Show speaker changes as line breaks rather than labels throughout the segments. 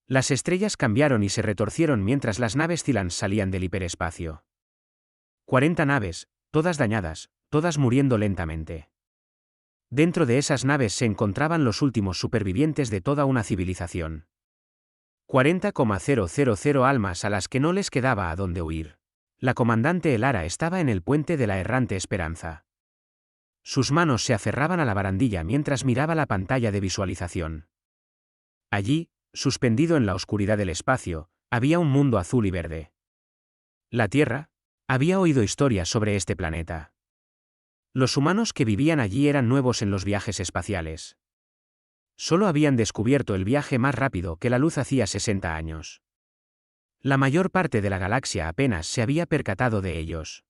Las estrellas cambiaron y se retorcieron mientras las naves Cylans salían del hiperespacio. 40 naves, todas dañadas, todas muriendo lentamente. Dentro de esas naves se encontraban los últimos supervivientes de toda una civilización. 40,000 almas a las que no les quedaba a dónde huir. La comandante Elara estaba en el puente de la errante esperanza. Sus manos se aferraban a la barandilla mientras miraba la pantalla de visualización. Allí, suspendido en la oscuridad del espacio, había un mundo azul y verde. La Tierra. Había oído historias sobre este planeta. Los humanos que vivían allí eran nuevos en los viajes espaciales. Solo habían descubierto el viaje más rápido que la luz hacía 60 años. La mayor parte de la galaxia apenas se había percatado de ellos.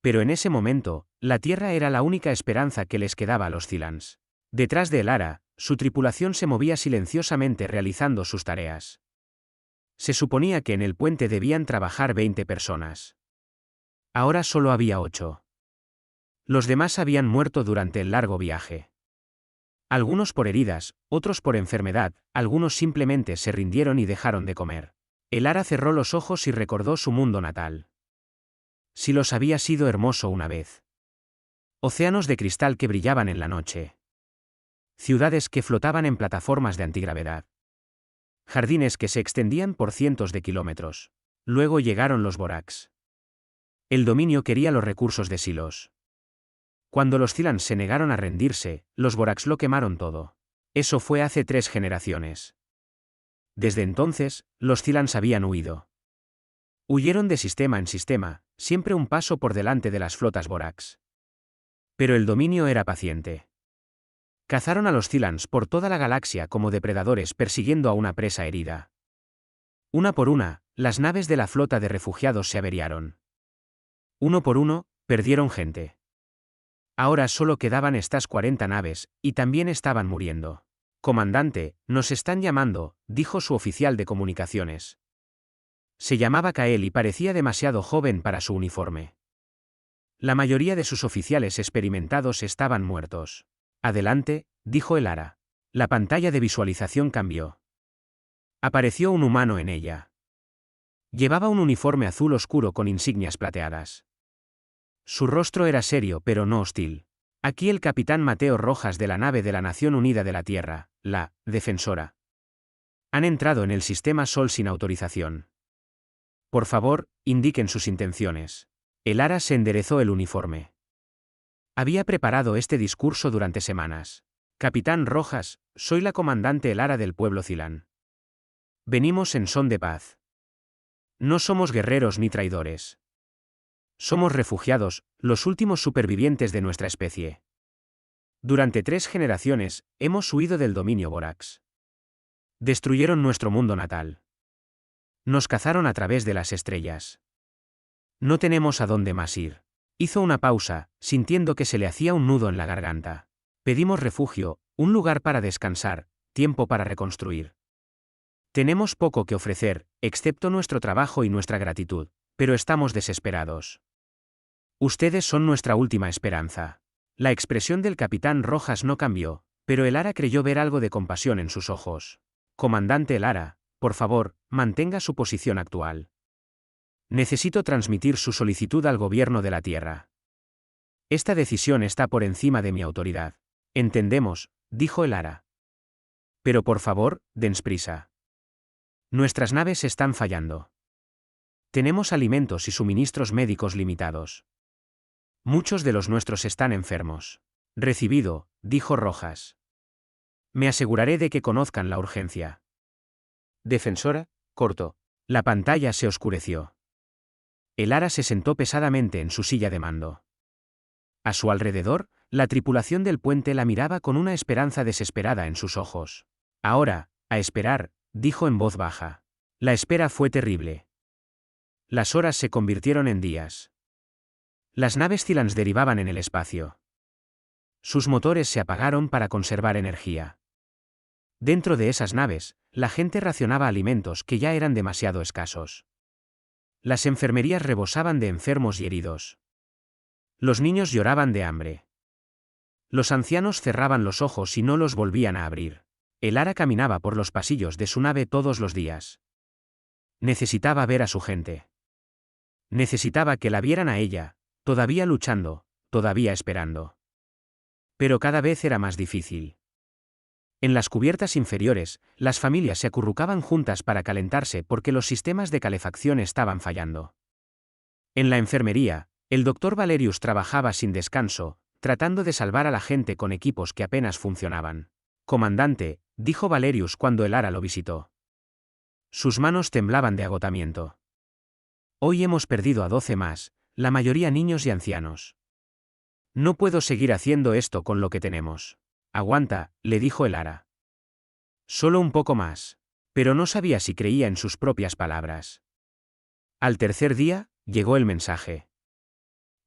Pero en ese momento, la Tierra era la única esperanza que les quedaba a los Cylans. Detrás de Elara, su tripulación se movía silenciosamente realizando sus tareas. Se suponía que en el puente debían trabajar 20 personas. Ahora solo había 8. Los demás habían muerto durante el largo viaje. Algunos por heridas, otros por enfermedad, algunos simplemente se rindieron y dejaron de comer. Elara cerró los ojos y recordó su mundo natal. Silos había sido hermoso una vez. Océanos de cristal que brillaban en la noche. Ciudades que flotaban en plataformas de antigravedad. Jardines que se extendían por cientos de kilómetros. Luego llegaron los Vorax. El dominio quería los recursos de Silos. Cuando los Cylans se negaron a rendirse, los Vorax lo quemaron todo. Eso fue hace 3 generaciones. Desde entonces, los Cylans habían huido. Huyeron de sistema en sistema, siempre un paso por delante de las flotas Vorax. Pero el dominio era paciente. Cazaron a los Cylans por toda la galaxia como depredadores persiguiendo a una presa herida. Una por una, las naves de la flota de refugiados se averiaron. Uno por uno, perdieron gente. Ahora solo quedaban estas 40 naves, y también estaban muriendo. Comandante, nos están llamando, dijo su oficial de comunicaciones. Se llamaba Kael y parecía demasiado joven para su uniforme. La mayoría de sus oficiales experimentados estaban muertos. Adelante, dijo Elara. La pantalla de visualización cambió. Apareció un humano en ella. Llevaba un uniforme azul oscuro con insignias plateadas. Su rostro era serio pero no hostil. Aquí el capitán Mateo Rojas de la nave de la Nación Unida de la Tierra, la Defensora. Han entrado en el sistema Sol sin autorización. Por favor, indiquen sus intenciones. Elara se enderezó el uniforme. Había preparado este discurso durante semanas. Capitán Rojas, soy la comandante Elara del pueblo Cylán. Venimos en son de paz. No somos guerreros ni traidores. Somos refugiados, los últimos supervivientes de nuestra especie. Durante 3 generaciones, hemos huido del dominio Vorax. Destruyeron nuestro mundo natal. Nos cazaron a través de las estrellas. No tenemos a dónde más ir. Hizo una pausa, sintiendo que se le hacía un nudo en la garganta. Pedimos refugio, un lugar para descansar, tiempo para reconstruir. Tenemos poco que ofrecer, excepto nuestro trabajo y nuestra gratitud, pero estamos desesperados. Ustedes son nuestra última esperanza. La expresión del capitán Rojas no cambió, pero Elara creyó ver algo de compasión en sus ojos. Comandante Elara, por favor, mantenga su posición actual. Necesito transmitir su solicitud al gobierno de la Tierra. Esta decisión está por encima de mi autoridad. Entendemos, dijo Elara. Pero por favor, dens prisa. Nuestras naves están fallando. Tenemos alimentos y suministros médicos limitados. Muchos de los nuestros están enfermos. Recibido, dijo Rojas. Me aseguraré de que conozcan la urgencia. Defensora, corto. La pantalla se oscureció. Elara se sentó pesadamente en su silla de mando. A su alrededor, la tripulación del puente la miraba con una esperanza desesperada en sus ojos. Ahora, a esperar, dijo en voz baja. La espera fue terrible. Las horas se convirtieron en días. Las naves Cylans derivaban en el espacio. Sus motores se apagaron para conservar energía. Dentro de esas naves, la gente racionaba alimentos que ya eran demasiado escasos. Las enfermerías rebosaban de enfermos y heridos. Los niños lloraban de hambre. Los ancianos cerraban los ojos y no los volvían a abrir. Elara caminaba por los pasillos de su nave todos los días. Necesitaba ver a su gente. Necesitaba que la vieran a ella, todavía luchando, todavía esperando. Pero cada vez era más difícil. En las cubiertas inferiores, las familias se acurrucaban juntas para calentarse porque los sistemas de calefacción estaban fallando. En la enfermería, el doctor Valerius trabajaba sin descanso, tratando de salvar a la gente con equipos que apenas funcionaban. Comandante, dijo Valerius cuando Elara lo visitó. Sus manos temblaban de agotamiento. Hoy hemos perdido a 12 más, la mayoría niños y ancianos. No puedo seguir haciendo esto con lo que tenemos. Aguanta, le dijo Elara. Solo un poco más. Pero no sabía si creía en sus propias palabras. Al tercer día, llegó el mensaje.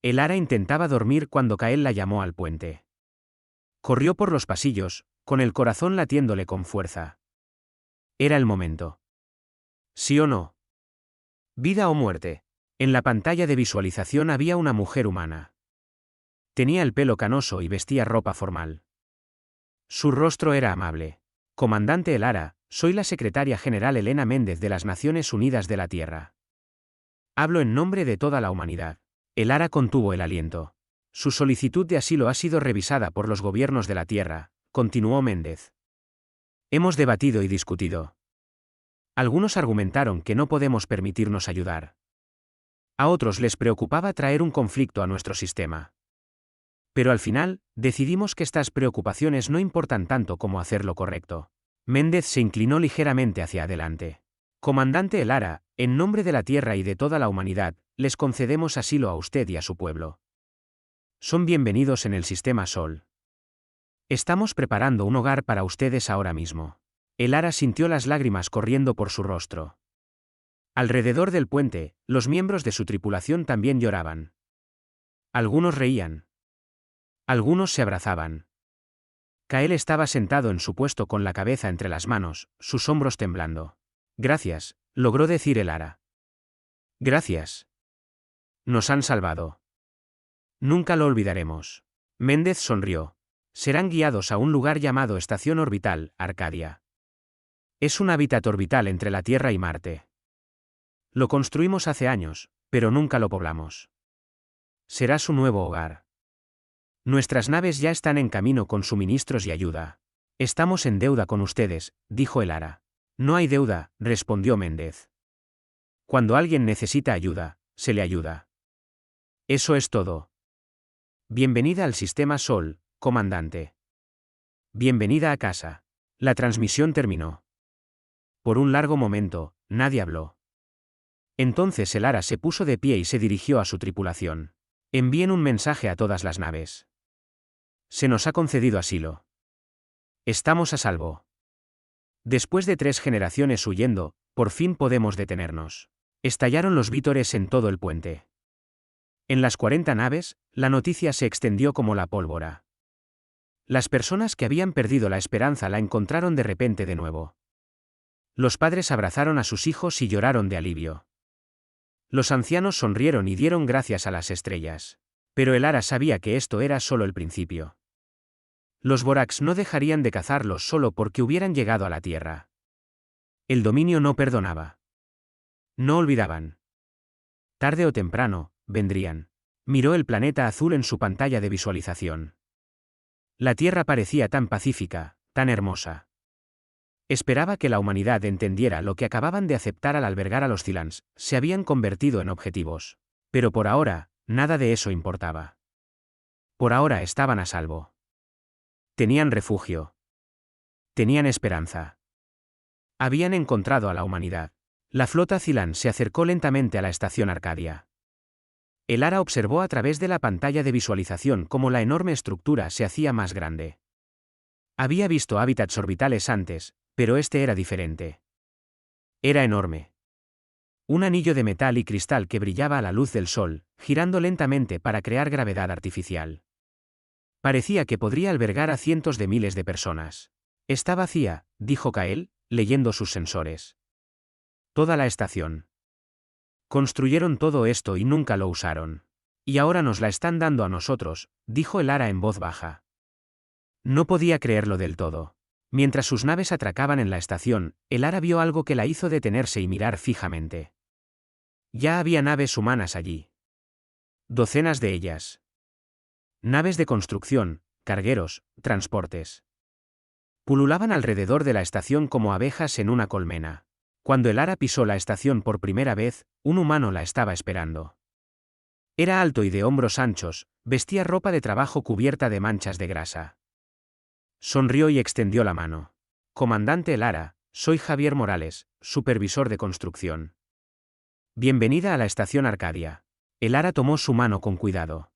Elara intentaba dormir cuando Kael la llamó al puente. Corrió por los pasillos, con el corazón latiéndole con fuerza. Era el momento. ¿Sí o no? Vida o muerte. En la pantalla de visualización había una mujer humana. Tenía el pelo canoso y vestía ropa formal. Su rostro era amable. Comandante Elara, soy la secretaria general Elena Méndez de las Naciones Unidas de la Tierra. Hablo en nombre de toda la humanidad. Elara contuvo el aliento. Su solicitud de asilo ha sido revisada por los gobiernos de la Tierra, continuó Méndez. Hemos debatido y discutido. Algunos argumentaron que no podemos permitirnos ayudar. A otros les preocupaba traer un conflicto a nuestro sistema. Pero al final, decidimos que estas preocupaciones no importan tanto como hacer lo correcto. Méndez se inclinó ligeramente hacia adelante. Comandante Elara, en nombre de la Tierra y de toda la humanidad, les concedemos asilo a usted y a su pueblo. Son bienvenidos en el sistema Sol. Estamos preparando un hogar para ustedes ahora mismo. Elara sintió las lágrimas corriendo por su rostro. Alrededor del puente, los miembros de su tripulación también lloraban. Algunos reían. Algunos se abrazaban. Kael estaba sentado en su puesto con la cabeza entre las manos, sus hombros temblando. Gracias, logró decir Elara. Gracias. Nos han salvado. Nunca lo olvidaremos. Méndez sonrió. Serán guiados a un lugar llamado Estación Orbital, Arcadia. Es un hábitat orbital entre la Tierra y Marte. Lo construimos hace años, pero nunca lo poblamos. Será su nuevo hogar. Nuestras naves ya están en camino con suministros y ayuda. Estamos en deuda con ustedes, dijo Elara. No hay deuda, respondió Méndez. Cuando alguien necesita ayuda, se le ayuda. Eso es todo. Bienvenida al sistema Sol, comandante. Bienvenida a casa. La transmisión terminó. Por un largo momento, nadie habló. Entonces Elara se puso de pie y se dirigió a su tripulación. Envíen un mensaje a todas las naves. Se nos ha concedido asilo. Estamos a salvo. Después de 3 generaciones huyendo, por fin podemos detenernos. Estallaron los vítores en todo el puente. En las 40 naves, la noticia se extendió como la pólvora. Las personas que habían perdido la esperanza la encontraron de repente de nuevo. Los padres abrazaron a sus hijos y lloraron de alivio. Los ancianos sonrieron y dieron gracias a las estrellas. Pero Elara sabía que esto era solo el principio. Los Vorax no dejarían de cazarlos solo porque hubieran llegado a la Tierra. El dominio no perdonaba. No olvidaban. Tarde o temprano, vendrían. Miró el planeta azul en su pantalla de visualización. La Tierra parecía tan pacífica, tan hermosa. Esperaba que la humanidad entendiera lo que acababan de aceptar al albergar a los Cylans, se habían convertido en objetivos. Pero por ahora, nada de eso importaba. Por ahora estaban a salvo. Tenían refugio. Tenían esperanza. Habían encontrado a la humanidad. La flota Cylan se acercó lentamente a la estación Arcadia. Elara observó a través de la pantalla de visualización cómo la enorme estructura se hacía más grande. Había visto hábitats orbitales antes, pero este era diferente. Era enorme. Un anillo de metal y cristal que brillaba a la luz del sol, girando lentamente para crear gravedad artificial. Parecía que podría albergar a cientos de miles de personas. Está vacía, dijo Kael, leyendo sus sensores. Toda la estación. Construyeron todo esto y nunca lo usaron. Y ahora nos la están dando a nosotros, dijo Elara en voz baja. No podía creerlo del todo. Mientras sus naves atracaban en la estación, el Ara vio algo que la hizo detenerse y mirar fijamente. Ya había naves humanas allí. Docenas de ellas. Naves de construcción, cargueros, transportes. Pululaban alrededor de la estación como abejas en una colmena. Cuando el Ara pisó la estación por primera vez, un humano la estaba esperando. Era alto y de hombros anchos, vestía ropa de trabajo cubierta de manchas de grasa. Sonrió y extendió la mano. Comandante El Ara, soy Javier Morales, supervisor de construcción. Bienvenida a la estación Arcadia. El Ara tomó su mano con cuidado.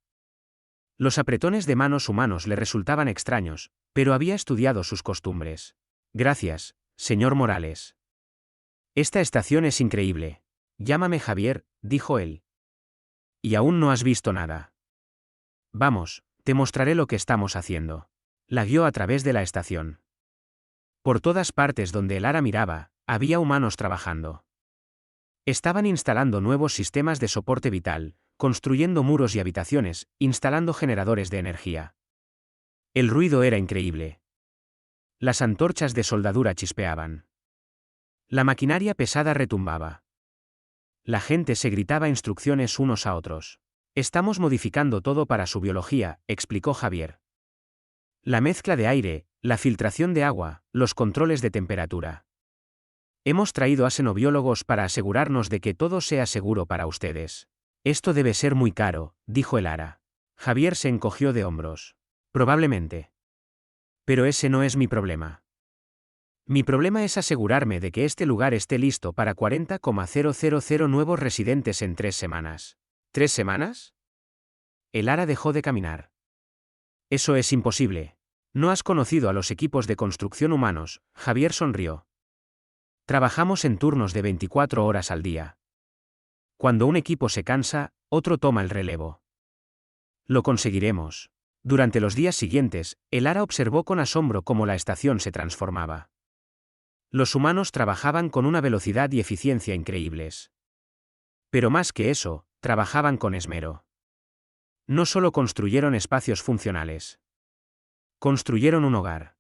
Los apretones de manos humanos le resultaban extraños, pero había estudiado sus costumbres. Gracias, señor Morales. Esta estación es increíble. Llámame Javier, dijo él. Y aún no has visto nada. Vamos, te mostraré lo que estamos haciendo. La guió a través de la estación. Por todas partes donde el Ara miraba, había humanos trabajando. Estaban instalando nuevos sistemas de soporte vital, construyendo muros y habitaciones, instalando generadores de energía. El ruido era increíble. Las antorchas de soldadura chispeaban. La maquinaria pesada retumbaba. La gente se gritaba instrucciones unos a otros. Estamos modificando todo para su biología, explicó Javier. La mezcla de aire, la filtración de agua, los controles de temperatura. Hemos traído a xenobiólogos para asegurarnos de que todo sea seguro para ustedes. Esto debe ser muy caro, dijo el Ara. Javier se encogió de hombros. Probablemente. Pero ese no es mi problema. Mi problema es asegurarme de que este lugar esté listo para 40,000 nuevos residentes en 3 semanas. ¿3 semanas? El Ara dejó de caminar. Eso es imposible. No has conocido a los equipos de construcción humanos, Javier sonrió. Trabajamos en turnos de 24 horas al día. Cuando un equipo se cansa, otro toma el relevo. Lo conseguiremos. Durante los días siguientes, el Ara observó con asombro cómo la estación se transformaba. Los humanos trabajaban con una velocidad y eficiencia increíbles. Pero más que eso, trabajaban con esmero. No solo construyeron espacios funcionales. Construyeron un hogar.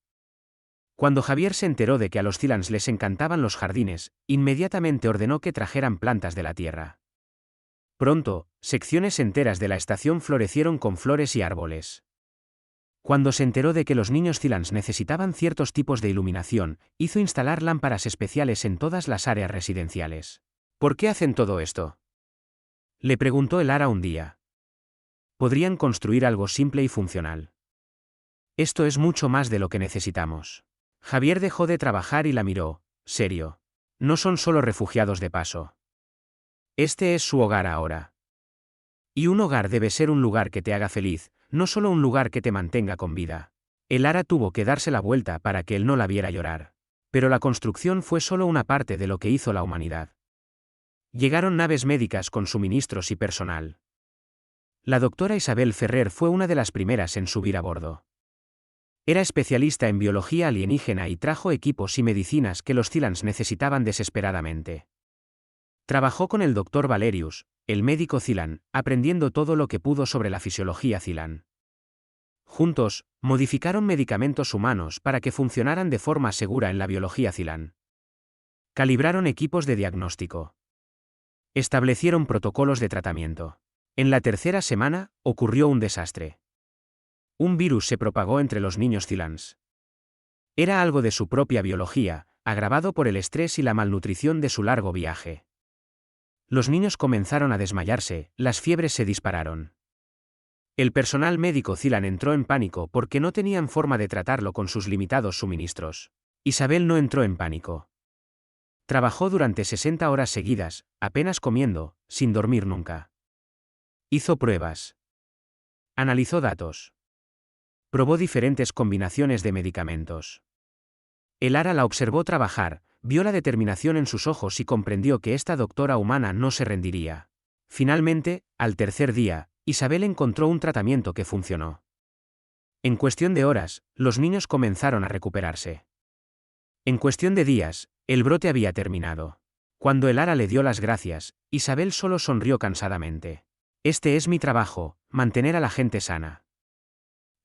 Cuando Javier se enteró de que a los Cylans les encantaban los jardines, inmediatamente ordenó que trajeran plantas de la tierra. Pronto, secciones enteras de la estación florecieron con flores y árboles. Cuando se enteró de que los niños Cylans necesitaban ciertos tipos de iluminación, hizo instalar lámparas especiales en todas las áreas residenciales. ¿Por qué hacen todo esto?, le preguntó el Ara un día. Podrían construir algo simple y funcional. Esto es mucho más de lo que necesitamos. Javier dejó de trabajar y la miró, serio. No son solo refugiados de paso. Este es su hogar ahora. Y un hogar debe ser un lugar que te haga feliz, no solo un lugar que te mantenga con vida. El Ara tuvo que darse la vuelta para que él no la viera llorar. Pero la construcción fue solo una parte de lo que hizo la humanidad. Llegaron naves médicas con suministros y personal. La doctora Isabel Ferrer fue una de las primeras en subir a bordo. Era especialista en biología alienígena y trajo equipos y medicinas que los Cylans necesitaban desesperadamente. Trabajó con el Dr. Valerius, el médico Cylan, aprendiendo todo lo que pudo sobre la fisiología Cylan. Juntos, modificaron medicamentos humanos para que funcionaran de forma segura en la biología Cylan. Calibraron equipos de diagnóstico. Establecieron protocolos de tratamiento. En la tercera semana, ocurrió un desastre. Un virus se propagó entre los niños Cylans. Era algo de su propia biología, agravado por el estrés y la malnutrición de su largo viaje. Los niños comenzaron a desmayarse, las fiebres se dispararon. El personal médico Cylan entró en pánico porque no tenían forma de tratarlo con sus limitados suministros. Isabel no entró en pánico. Trabajó durante 60 horas seguidas, apenas comiendo, sin dormir nunca. Hizo pruebas. Analizó datos. Probó diferentes combinaciones de medicamentos. El Ara la observó trabajar, vio la determinación en sus ojos y comprendió que esta doctora humana no se rendiría. Finalmente, al tercer día, Isabel encontró un tratamiento que funcionó. En cuestión de horas, los niños comenzaron a recuperarse. En cuestión de días, el brote había terminado. Cuando el Ara le dio las gracias, Isabel solo sonrió cansadamente. Este es mi trabajo, mantener a la gente sana.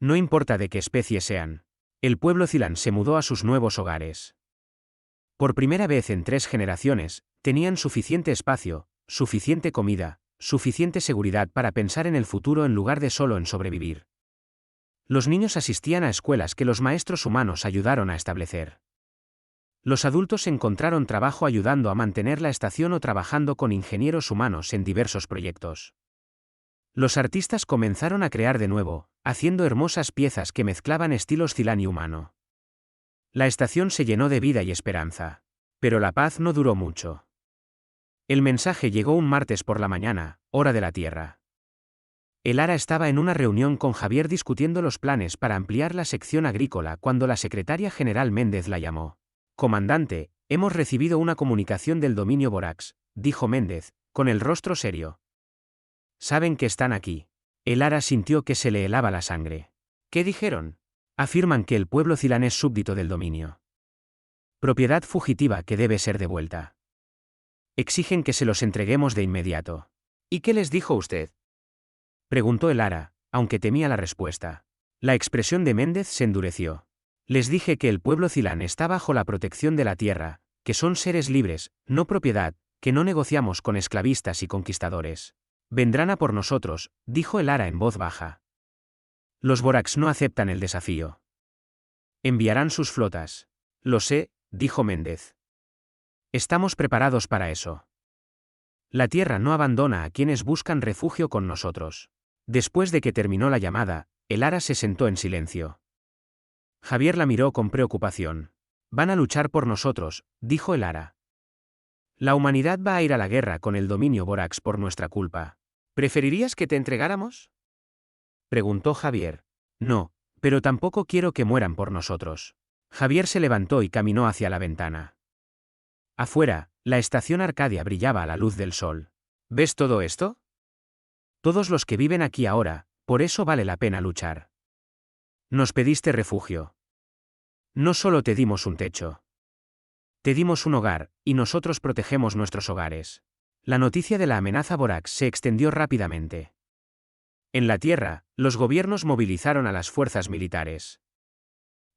No importa de qué especie sean. El pueblo Cylans se mudó a sus nuevos hogares. Por primera vez en 3 generaciones, tenían suficiente espacio, suficiente comida, suficiente seguridad para pensar en el futuro en lugar de solo en sobrevivir. Los niños asistían a escuelas que los maestros humanos ayudaron a establecer. Los adultos encontraron trabajo ayudando a mantener la estación o trabajando con ingenieros humanos en diversos proyectos. Los artistas comenzaron a crear de nuevo, haciendo hermosas piezas que mezclaban estilos Cylán y humano. La estación se llenó de vida y esperanza. Pero la paz no duró mucho. El mensaje llegó un martes por la mañana, hora de la Tierra. El Ara estaba en una reunión con Javier discutiendo los planes para ampliar la sección agrícola cuando la secretaria general Méndez la llamó. «Comandante, hemos recibido una comunicación del dominio Borax», dijo Méndez, con el rostro serio. «Saben que están aquí». El Ara sintió que se le helaba la sangre. «¿Qué dijeron?» «Afirman que el pueblo Cylán es súbdito del dominio. Propiedad fugitiva que debe ser devuelta. Exigen que se los entreguemos de inmediato». «¿Y qué les dijo usted?», preguntó el Ara, aunque temía la respuesta. La expresión de Méndez se endureció. «Les dije que el pueblo Cylán está bajo la protección de la tierra, que son seres libres, no propiedad, que no negociamos con esclavistas y conquistadores. Vendrán a por nosotros», dijo el Ara en voz baja. «Los Borax no aceptan el desafío. Enviarán sus flotas». «Lo sé», dijo Méndez. «Estamos preparados para eso. La tierra no abandona a quienes buscan refugio con nosotros». Después de que terminó la llamada, el Ara se sentó en silencio. Javier la miró con preocupación. «Van a luchar por nosotros», dijo el Ara. «La humanidad va a ir a la guerra con el dominio Borax por nuestra culpa». «¿Preferirías que te entregáramos?», preguntó Javier. «No, pero tampoco quiero que mueran por nosotros». Javier se levantó y caminó hacia la ventana. Afuera, la estación Arcadia brillaba a la luz del sol. «¿Ves todo esto? Todos los que viven aquí ahora, por eso vale la pena luchar. Nos pediste refugio. No solo te dimos un techo. Te dimos un hogar, y nosotros protegemos nuestros hogares». La noticia de la amenaza Borax se extendió rápidamente. En la Tierra, los gobiernos movilizaron a las fuerzas militares.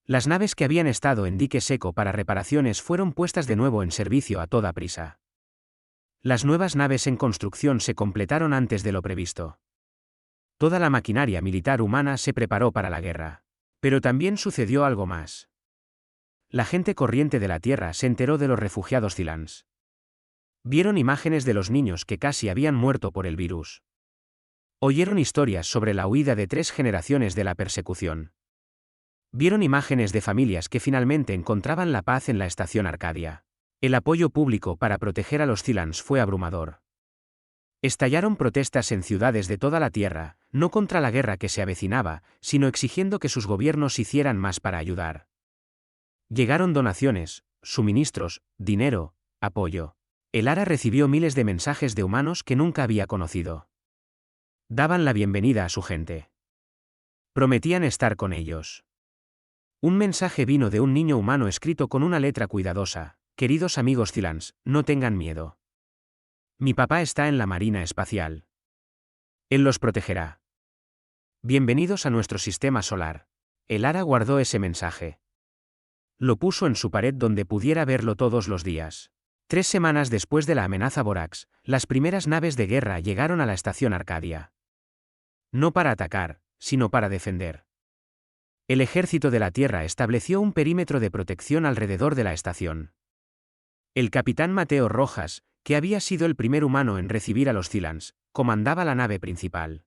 Las naves que habían estado en dique seco para reparaciones fueron puestas de nuevo en servicio a toda prisa. Las nuevas naves en construcción se completaron antes de lo previsto. Toda la maquinaria militar humana se preparó para la guerra. Pero también sucedió algo más. La gente corriente de la Tierra se enteró de los refugiados Cylans. Vieron imágenes de los niños que casi habían muerto por el virus. Oyeron historias sobre la huida de 3 generaciones de la persecución. Vieron imágenes de familias que finalmente encontraban la paz en la estación Arcadia. El apoyo público para proteger a los Cylans fue abrumador. Estallaron protestas en ciudades de toda la Tierra, no contra la guerra que se avecinaba, sino exigiendo que sus gobiernos hicieran más para ayudar. Llegaron donaciones, suministros, dinero, apoyo. El Ara recibió miles de mensajes de humanos que nunca había conocido. Daban la bienvenida a su gente. Prometían estar con ellos. Un mensaje vino de un niño humano escrito con una letra cuidadosa: «Queridos amigos Cylans, no tengan miedo. Mi papá está en la Marina Espacial. Él los protegerá. Bienvenidos a nuestro sistema solar». El Ara guardó ese mensaje. Lo puso en su pared donde pudiera verlo todos los días. 3 semanas después de la amenaza Borax, las primeras naves de guerra llegaron a la estación Arcadia. No para atacar, sino para defender. El ejército de la Tierra estableció un perímetro de protección alrededor de la estación. El capitán Mateo Rojas, que había sido el primer humano en recibir a los Cylans, comandaba la nave principal.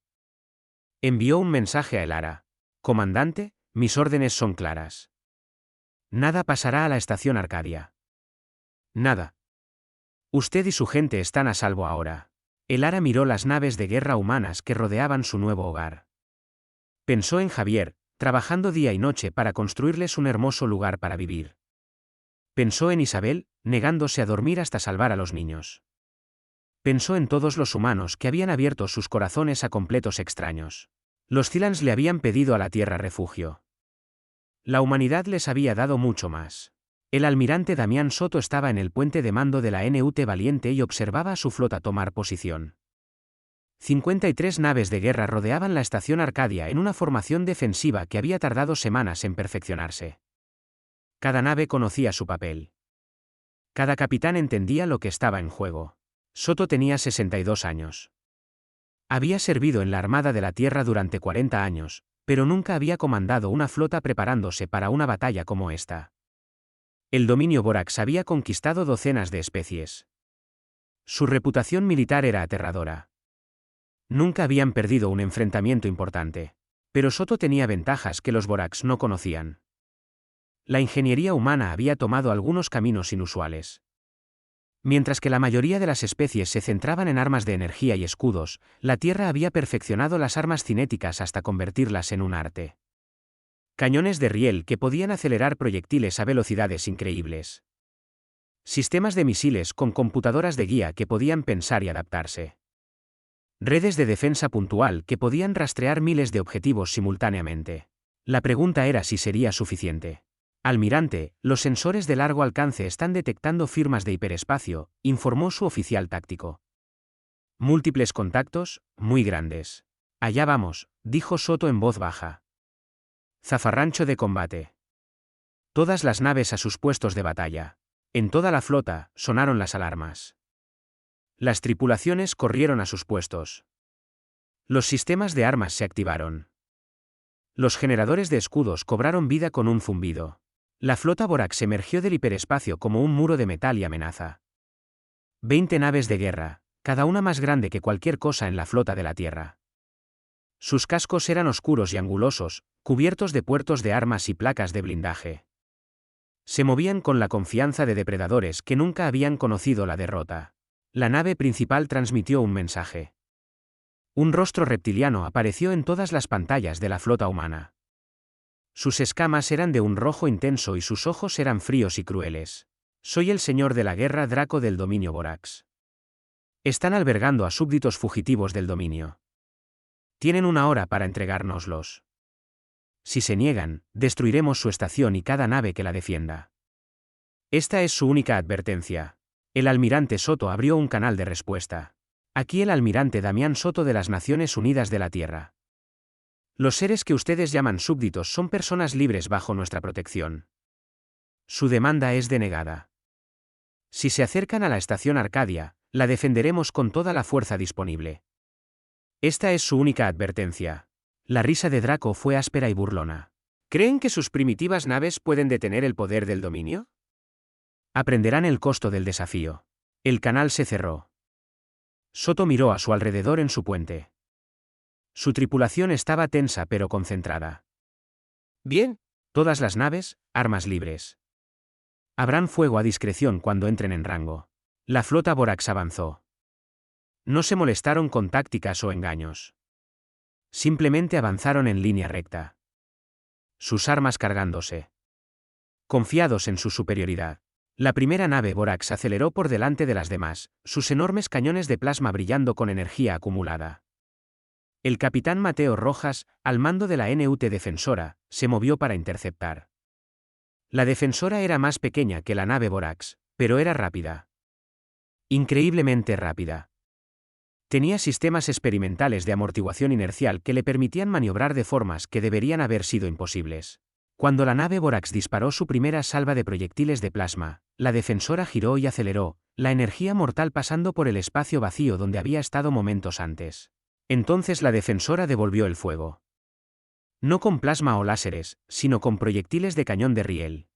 Envió un mensaje a el Ara: «Comandante, mis órdenes son claras. Nada pasará a la estación Arcadia. Nada. Usted y su gente están a salvo ahora». El Ara miró las naves de guerra humanas que rodeaban su nuevo hogar. Pensó en Javier, trabajando día y noche para construirles un hermoso lugar para vivir. Pensó en Isabel, negándose a dormir hasta salvar a los niños. Pensó en todos los humanos que habían abierto sus corazones a completos extraños. Los Cylans le habían pedido a la Tierra refugio. La humanidad les había dado mucho más. El almirante Damián Soto estaba en el puente de mando de la NUT Valiente y observaba a su flota tomar posición. 53 naves de guerra rodeaban la estación Arcadia en una formación defensiva que había tardado semanas en perfeccionarse. Cada nave conocía su papel. Cada capitán entendía lo que estaba en juego. Soto tenía 62 años. Había servido en la Armada de la Tierra durante 40 años, pero nunca había comandado una flota preparándose para una batalla como esta. El dominio Borax había conquistado docenas de especies. Su reputación militar era aterradora. Nunca habían perdido un enfrentamiento importante. Pero Soto tenía ventajas que los Borax no conocían. La ingeniería humana había tomado algunos caminos inusuales. Mientras que la mayoría de las especies se centraban en armas de energía y escudos, la Tierra había perfeccionado las armas cinéticas hasta convertirlas en un arte. Cañones de riel que podían acelerar proyectiles a velocidades increíbles. Sistemas de misiles con computadoras de guía que podían pensar y adaptarse. Redes de defensa puntual que podían rastrear miles de objetivos simultáneamente. La pregunta era si sería suficiente. Almirante, los sensores de largo alcance están detectando firmas de hiperespacio, informó su oficial táctico. Múltiples contactos, muy grandes. Allá vamos, dijo Soto en voz baja. Zafarrancho de combate. Todas las naves a sus puestos de batalla. En toda la flota, sonaron las alarmas. Las tripulaciones corrieron a sus puestos. Los sistemas de armas se activaron. Los generadores de escudos cobraron vida con un zumbido. La flota Borax emergió del hiperespacio como un muro de metal y amenaza. 20 naves de guerra, cada una más grande que cualquier cosa en la flota de la Tierra. Sus cascos eran oscuros y angulosos, cubiertos de puertos de armas y placas de blindaje. Se movían con la confianza de depredadores que nunca habían conocido la derrota. La nave principal transmitió un mensaje. Un rostro reptiliano apareció en todas las pantallas de la flota humana. Sus escamas eran de un rojo intenso y sus ojos eran fríos y crueles. Soy el señor de la guerra Draco del dominio Borax. Están albergando a súbditos fugitivos del dominio. Tienen una hora para entregárnoslos. Si se niegan, destruiremos su estación y cada nave que la defienda. Esta es su única advertencia. El almirante Soto abrió un canal de respuesta. Aquí el almirante Damián Soto de las Naciones Unidas de la Tierra. Los seres que ustedes llaman súbditos son personas libres bajo nuestra protección. Su demanda es denegada. Si se acercan a la estación Arcadia, la defenderemos con toda la fuerza disponible. Esta es su única advertencia. La risa de Draco fue áspera y burlona. ¿Creen que sus primitivas naves pueden detener el poder del dominio? Aprenderán el costo del desafío. El canal se cerró. Soto miró a su alrededor en su puente. Su tripulación estaba tensa pero concentrada. Bien, todas las naves, armas libres. Habrán fuego a discreción cuando entren en rango. La flota Borax avanzó. No se molestaron con tácticas o engaños. Simplemente avanzaron en línea recta. Sus armas cargándose. Confiados en su superioridad. La primera nave Borax aceleró por delante de las demás, sus enormes cañones de plasma brillando con energía acumulada. El capitán Mateo Rojas, al mando de la NUT Defensora, se movió para interceptar. La Defensora era más pequeña que la nave Borax, pero era rápida. Increíblemente rápida. Tenía sistemas experimentales de amortiguación inercial que le permitían maniobrar de formas que deberían haber sido imposibles. Cuando la nave Borax disparó su primera salva de proyectiles de plasma, la Defensora giró y aceleró, la energía mortal pasando por el espacio vacío donde había estado momentos antes. Entonces la Defensora devolvió el fuego. No con plasma o láseres, sino con proyectiles de cañón de riel.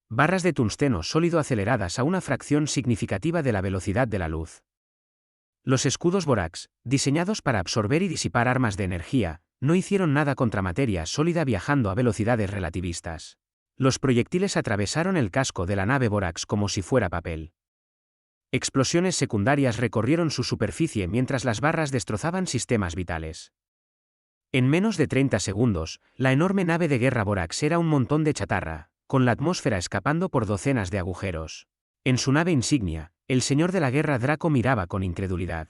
Barras de tungsteno sólido aceleradas a una fracción significativa de la velocidad de la luz. Los escudos Borax, diseñados para absorber y disipar armas de energía, no hicieron nada contra materia sólida viajando a velocidades relativistas. Los proyectiles atravesaron el casco de la nave Borax como si fuera papel. Explosiones secundarias recorrieron su superficie mientras las barras destrozaban sistemas vitales. En menos de 30 segundos, la enorme nave de guerra Borax era un montón de chatarra, con la atmósfera escapando por docenas de agujeros. En su nave insignia, el señor de la guerra Draco miraba con incredulidad.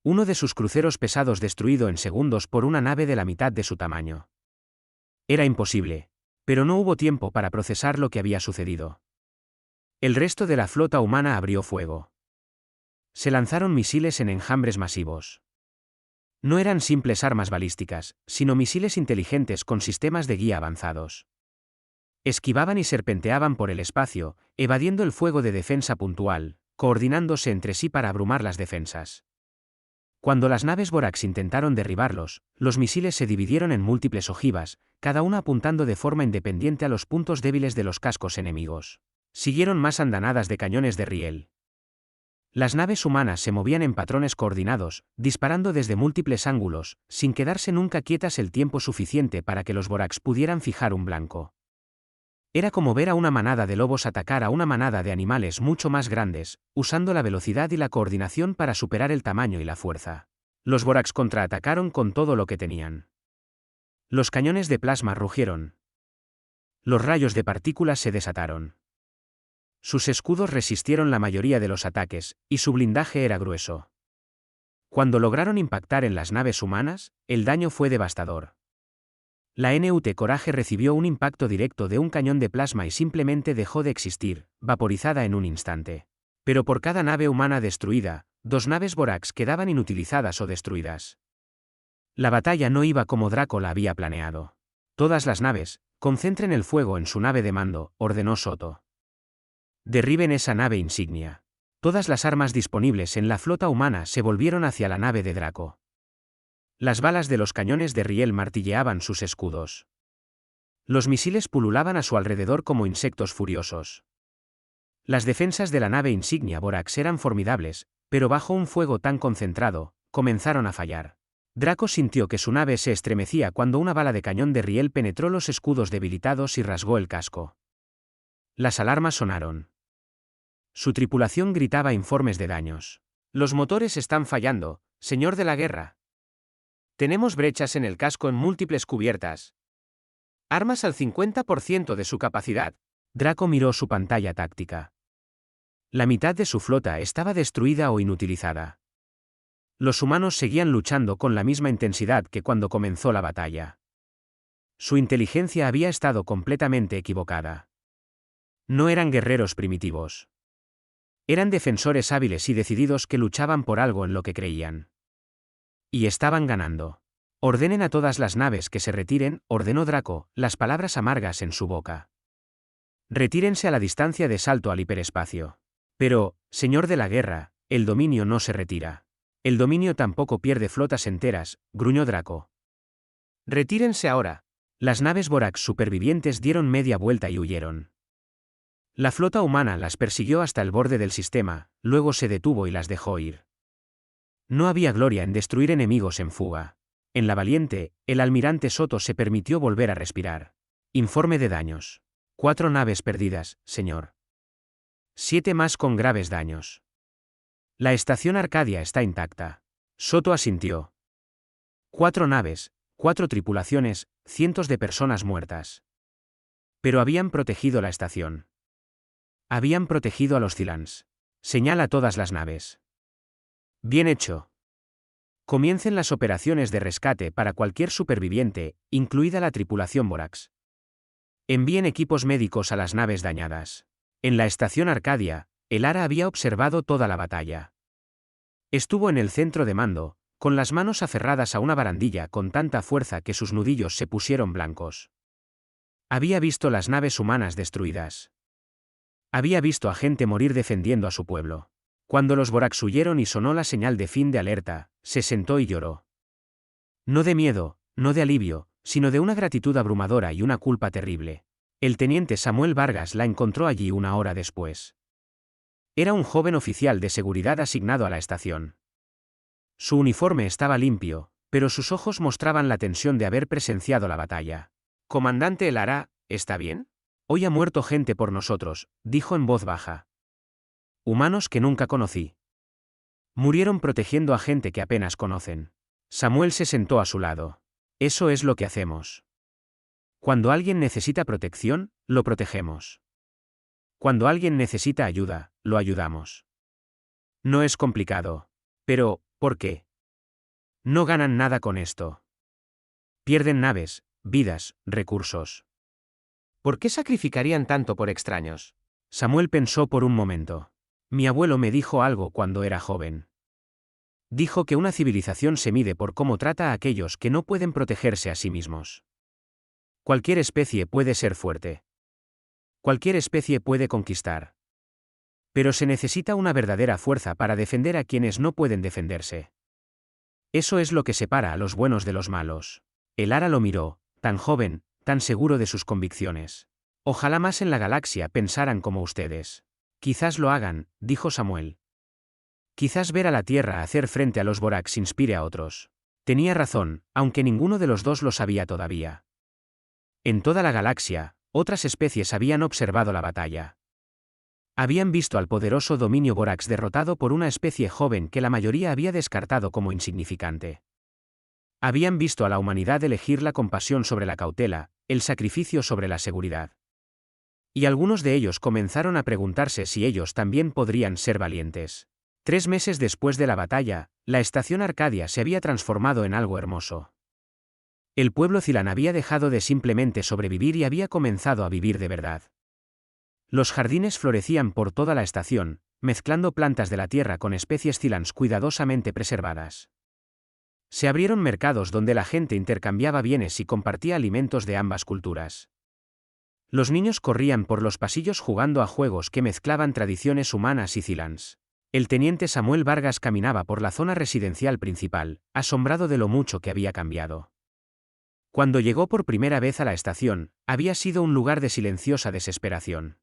Uno de sus cruceros pesados destruido en segundos por una nave de la mitad de su tamaño. Era imposible, pero no hubo tiempo para procesar lo que había sucedido. El resto de la flota humana abrió fuego. Se lanzaron misiles en enjambres masivos. No eran simples armas balísticas, sino misiles inteligentes con sistemas de guía avanzados. Esquivaban y serpenteaban por el espacio, evadiendo el fuego de defensa puntual, coordinándose entre sí para abrumar las defensas. Cuando las naves Vorax intentaron derribarlos, los misiles se dividieron en múltiples ojivas, cada una apuntando de forma independiente a los puntos débiles de los cascos enemigos. Siguieron más andanadas de cañones de riel. Las naves humanas se movían en patrones coordinados, disparando desde múltiples ángulos, sin quedarse nunca quietas el tiempo suficiente para que los Vorax pudieran fijar un blanco. Era como ver a una manada de lobos atacar a una manada de animales mucho más grandes, usando la velocidad y la coordinación para superar el tamaño y la fuerza. Los Vorax contraatacaron con todo lo que tenían. Los cañones de plasma rugieron. Los rayos de partículas se desataron. Sus escudos resistieron la mayoría de los ataques, y su blindaje era grueso. Cuando lograron impactar en las naves humanas, el daño fue devastador. La NUT Coraje recibió un impacto directo de un cañón de plasma y simplemente dejó de existir, vaporizada en un instante. Pero por cada nave humana destruida, 2 naves Vorax quedaban inutilizadas o destruidas. La batalla no iba como Draco la había planeado. Todas las naves, concentren el fuego en su nave de mando, ordenó Soto. Derriben esa nave insignia. Todas las armas disponibles en la flota humana se volvieron hacia la nave de Draco. Las balas de los cañones de riel martilleaban sus escudos. Los misiles pululaban a su alrededor como insectos furiosos. Las defensas de la nave insignia Vorax eran formidables, pero bajo un fuego tan concentrado, comenzaron a fallar. Draco sintió que su nave se estremecía cuando una bala de cañón de riel penetró los escudos debilitados y rasgó el casco. Las alarmas sonaron. Su tripulación gritaba informes de daños. Los motores están fallando, señor de la guerra. Tenemos brechas en el casco en múltiples cubiertas. Armas al 50% de su capacidad. Draco miró su pantalla táctica. La mitad de su flota estaba destruida o inutilizada. Los humanos seguían luchando con la misma intensidad que cuando comenzó la batalla. Su inteligencia había estado completamente equivocada. No eran guerreros primitivos. Eran defensores hábiles y decididos que luchaban por algo en lo que creían. Y estaban ganando. Ordenen a todas las naves que se retiren, ordenó Draco, las palabras amargas en su boca. Retírense a la distancia de salto al hiperespacio. Pero, señor de la guerra, el dominio no se retira. El dominio tampoco pierde flotas enteras, gruñó Draco. Retírense ahora. Las naves Vorax supervivientes dieron media vuelta y huyeron. La flota humana las persiguió hasta el borde del sistema, luego se detuvo y las dejó ir. No había gloria en destruir enemigos en fuga. En la Valiente, el almirante Soto se permitió volver a respirar. Informe de daños. 4 naves perdidas, señor. 7 más con graves daños. La estación Arcadia está intacta. Soto asintió. 4 naves, 4 tripulaciones, cientos de personas muertas. Pero habían protegido la estación. Habían protegido a los Cylans. Señala todas las naves. Bien hecho. Comiencen las operaciones de rescate para cualquier superviviente, incluida la tripulación Vorax. Envíen equipos médicos a las naves dañadas. En la estación Arcadia, el Ara había observado toda la batalla. Estuvo en el centro de mando, con las manos aferradas a una barandilla con tanta fuerza que sus nudillos se pusieron blancos. Había visto las naves humanas destruidas. Había visto a gente morir defendiendo a su pueblo. Cuando los Vorax huyeron y sonó la señal de fin de alerta, se sentó y lloró. No de miedo, no de alivio, sino de una gratitud abrumadora y una culpa terrible. El teniente Samuel Vargas la encontró allí una hora después. Era un joven oficial de seguridad asignado a la estación. Su uniforme estaba limpio, pero sus ojos mostraban la tensión de haber presenciado la batalla. Comandante Lara, ¿está bien? Hoy ha muerto gente por nosotros, dijo en voz baja. Humanos que nunca conocí. Murieron protegiendo a gente que apenas conocen. Samuel se sentó a su lado. Eso es lo que hacemos. Cuando alguien necesita protección, lo protegemos. Cuando alguien necesita ayuda, lo ayudamos. No es complicado. Pero, ¿por qué? No ganan nada con esto. Pierden naves, vidas, recursos. ¿Por qué sacrificarían tanto por extraños? Samuel pensó por un momento. Mi abuelo me dijo algo cuando era joven. Dijo que una civilización se mide por cómo trata a aquellos que no pueden protegerse a sí mismos. Cualquier especie puede ser fuerte. Cualquier especie puede conquistar. Pero se necesita una verdadera fuerza para defender a quienes no pueden defenderse. Eso es lo que separa a los buenos de los malos. El Ara lo miró, tan joven, tan seguro de sus convicciones. Ojalá más en la galaxia pensaran como ustedes. Quizás lo hagan, dijo Samuel. Quizás ver a la Tierra hacer frente a los Borax inspire a otros. Tenía razón, aunque ninguno de los dos lo sabía todavía. En toda la galaxia, otras especies habían observado la batalla. Habían visto al poderoso dominio Borax derrotado por una especie joven que la mayoría había descartado como insignificante. Habían visto a la humanidad elegir la compasión sobre la cautela, el sacrificio sobre la seguridad. Y algunos de ellos comenzaron a preguntarse si ellos también podrían ser valientes. 3 meses después de la batalla, la estación Arcadia se había transformado en algo hermoso. El pueblo Cylon había dejado de simplemente sobrevivir y había comenzado a vivir de verdad. Los jardines florecían por toda la estación, mezclando plantas de la tierra con especies Cylons cuidadosamente preservadas. Se abrieron mercados donde la gente intercambiaba bienes y compartía alimentos de ambas culturas. Los niños corrían por los pasillos jugando a juegos que mezclaban tradiciones humanas y Cylons. El teniente Samuel Vargas caminaba por la zona residencial principal, asombrado de lo mucho que había cambiado. Cuando llegó por primera vez a la estación, había sido un lugar de silenciosa desesperación.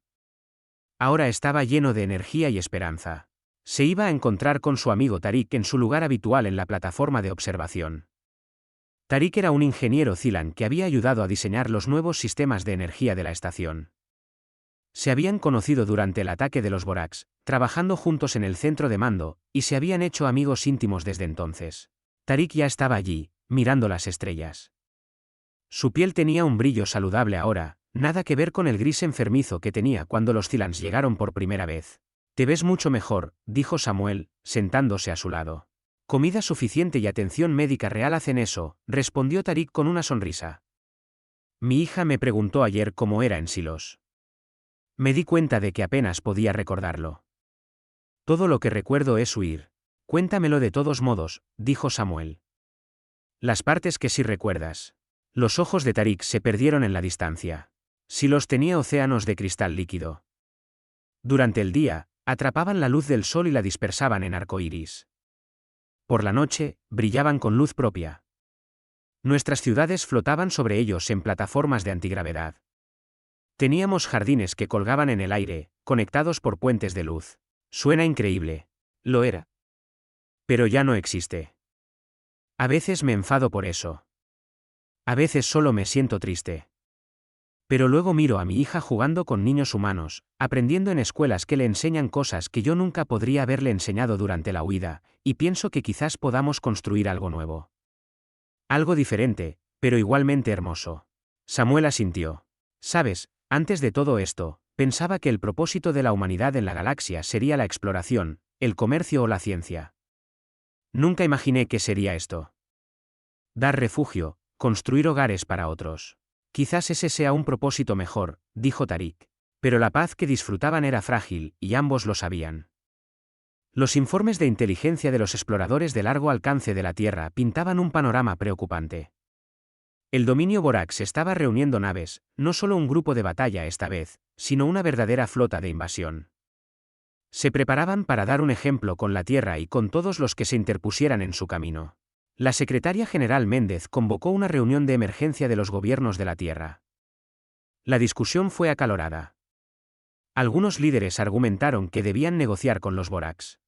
Ahora estaba lleno de energía y esperanza. Se iba a encontrar con su amigo Tariq en su lugar habitual en la plataforma de observación. Tariq era un ingeniero Cylon que había ayudado a diseñar los nuevos sistemas de energía de la estación. Se habían conocido durante el ataque de los Borax, trabajando juntos en el centro de mando, y se habían hecho amigos íntimos desde entonces. Tariq ya estaba allí, mirando las estrellas. Su piel tenía un brillo saludable ahora, nada que ver con el gris enfermizo que tenía cuando los Cylons llegaron por primera vez. Te ves mucho mejor, dijo Samuel, sentándose a su lado. Comida suficiente y atención médica real hacen eso, respondió Tariq con una sonrisa. Mi hija me preguntó ayer cómo era en Silos. Me di cuenta de que apenas podía recordarlo. Todo lo que recuerdo es huir. Cuéntamelo de todos modos, dijo Samuel. Las partes que sí recuerdas. Los ojos de Tariq se perdieron en la distancia. Silos tenía océanos de cristal líquido. Durante el día, atrapaban la luz del sol y la dispersaban en arcoíris. Por la noche, brillaban con luz propia. Nuestras ciudades flotaban sobre ellos en plataformas de antigravedad. Teníamos jardines que colgaban en el aire, conectados por puentes de luz. Suena increíble. Lo era. Pero ya no existe. A veces me enfado por eso. A veces solo me siento triste. Pero luego miro a mi hija jugando con niños humanos, aprendiendo en escuelas que le enseñan cosas que yo nunca podría haberle enseñado durante la huida, y pienso que quizás podamos construir algo nuevo. Algo diferente, pero igualmente hermoso. Samuel asintió. Sabes, antes de todo esto, pensaba que el propósito de la humanidad en la galaxia sería la exploración, el comercio o la ciencia. Nunca imaginé que sería esto. Dar refugio, construir hogares para otros. Quizás ese sea un propósito mejor, dijo Tariq. Pero la paz que disfrutaban era frágil, y ambos lo sabían. Los informes de inteligencia de los exploradores de largo alcance de la Tierra pintaban un panorama preocupante. El dominio Borax estaba reuniendo naves, no solo un grupo de batalla esta vez, sino una verdadera flota de invasión. Se preparaban para dar un ejemplo con la Tierra y con todos los que se interpusieran en su camino. La secretaria general Méndez convocó una reunión de emergencia de los gobiernos de la Tierra. La discusión fue acalorada. Algunos líderes argumentaron que debían negociar con los Borax.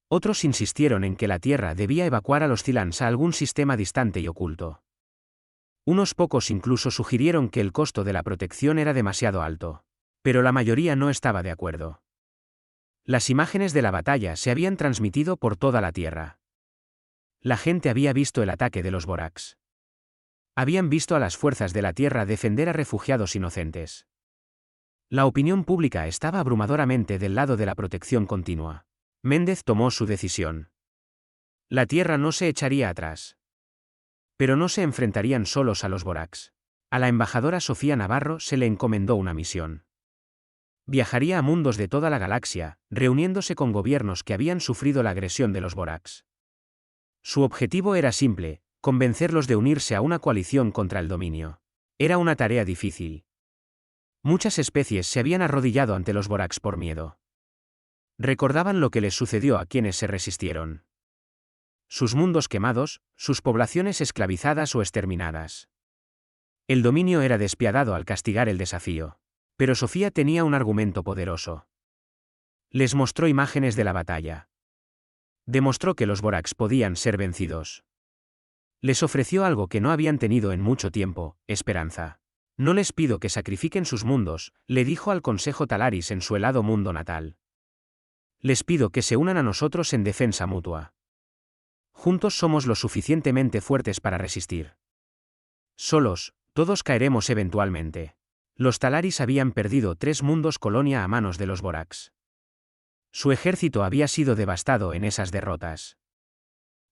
Otros insistieron en que la Tierra debía evacuar a los Cylons a algún sistema distante y oculto. Unos pocos incluso sugirieron que el costo de la protección era demasiado alto. Pero la mayoría no estaba de acuerdo. Las imágenes de la batalla se habían transmitido por toda la Tierra. La gente había visto el ataque de los Borax. Habían visto a las fuerzas de la Tierra defender a refugiados inocentes. La opinión pública estaba abrumadoramente del lado de la protección continua. Méndez tomó su decisión. La Tierra no se echaría atrás. Pero no se enfrentarían solos a los Borax. A la embajadora Sofía Navarro se le encomendó una misión. Viajaría a mundos de toda la galaxia, reuniéndose con gobiernos que habían sufrido la agresión de los Vorax. Su objetivo era simple: convencerlos de unirse a una coalición contra el dominio. Era una tarea difícil. Muchas especies se habían arrodillado ante los Vorax por miedo. Recordaban lo que les sucedió a quienes se resistieron. Sus mundos quemados, sus poblaciones esclavizadas o exterminadas. El dominio era despiadado al castigar el desafío. Pero Sofía tenía un argumento poderoso. Les mostró imágenes de la batalla. Demostró que los Vorax podían ser vencidos. Les ofreció algo que no habían tenido en mucho tiempo: esperanza. No les pido que sacrifiquen sus mundos, le dijo al Consejo Talaris en su helado mundo natal. Les pido que se unan a nosotros en defensa mutua. Juntos somos lo suficientemente fuertes para resistir. Solos, todos caeremos eventualmente. Los Talaris habían perdido 3 mundos colonia a manos de los Vorax. Su ejército había sido devastado en esas derrotas.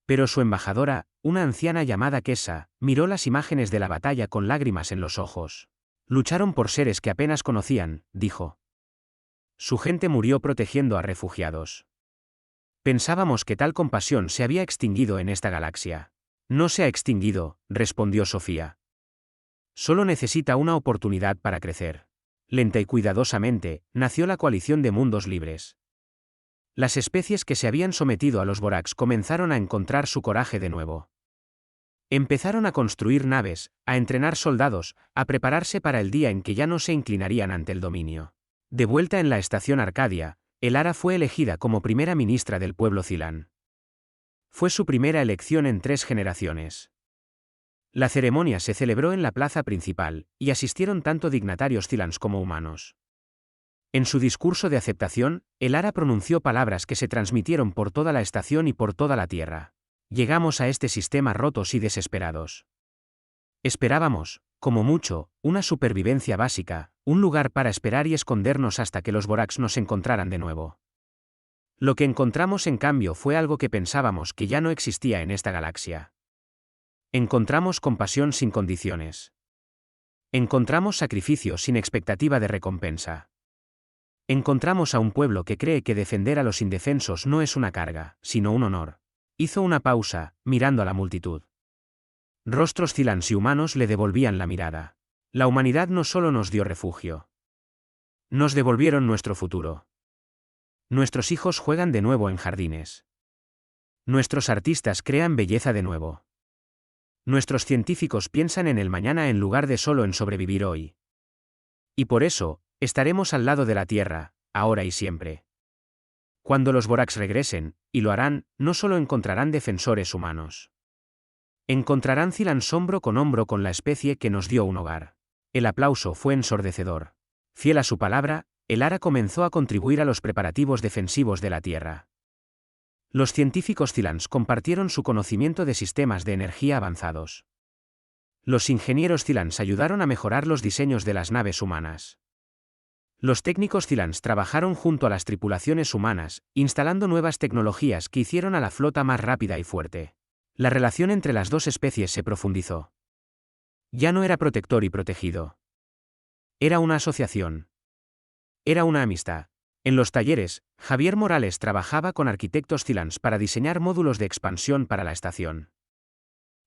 Pero su embajadora, una anciana llamada Kessa, miró las imágenes de la batalla con lágrimas en los ojos. Lucharon por seres que apenas conocían, dijo. Su gente murió protegiendo a refugiados. Pensábamos que tal compasión se había extinguido en esta galaxia. No se ha extinguido, respondió Sofía. Solo necesita una oportunidad para crecer. Lenta y cuidadosamente, nació la coalición de mundos libres. Las especies que se habían sometido a los Vorax comenzaron a encontrar su coraje de nuevo. Empezaron a construir naves, a entrenar soldados, a prepararse para el día en que ya no se inclinarían ante el dominio. De vuelta en la estación Arcadia, Elara fue elegida como primera ministra del pueblo Cylon. Fue su primera elección en 3 generaciones. La ceremonia se celebró en la plaza principal, y asistieron tanto dignatarios Cylons como humanos. En su discurso de aceptación, Elara pronunció palabras que se transmitieron por toda la estación y por toda la Tierra. Llegamos a este sistema rotos y desesperados. Esperábamos, como mucho, una supervivencia básica, un lugar para esperar y escondernos hasta que los Vorax nos encontraran de nuevo. Lo que encontramos en cambio fue algo que pensábamos que ya no existía en esta galaxia. Encontramos compasión sin condiciones. Encontramos sacrificio sin expectativa de recompensa. Encontramos a un pueblo que cree que defender a los indefensos no es una carga, sino un honor. Hizo una pausa, mirando a la multitud. Rostros Cylons y humanos le devolvían la mirada. La humanidad no solo nos dio refugio. Nos devolvieron nuestro futuro. Nuestros hijos juegan de nuevo en jardines. Nuestros artistas crean belleza de nuevo. Nuestros científicos piensan en el mañana en lugar de solo en sobrevivir hoy. Y por eso, estaremos al lado de la Tierra, ahora y siempre. Cuando los Vorax regresen, y lo harán, no solo encontrarán defensores humanos. Encontrarán Cylons hombro con la especie que nos dio un hogar. El aplauso fue ensordecedor. Fiel a su palabra, Elara comenzó a contribuir a los preparativos defensivos de la Tierra. Los científicos Cylons compartieron su conocimiento de sistemas de energía avanzados. Los ingenieros Cylons ayudaron a mejorar los diseños de las naves humanas. Los técnicos Cylons trabajaron junto a las tripulaciones humanas, instalando nuevas tecnologías que hicieron a la flota más rápida y fuerte. La relación entre las 2 especies se profundizó. Ya no era protector y protegido. Era una asociación. Era una amistad. En los talleres, Javier Morales trabajaba con arquitectos Cylons para diseñar módulos de expansión para la estación.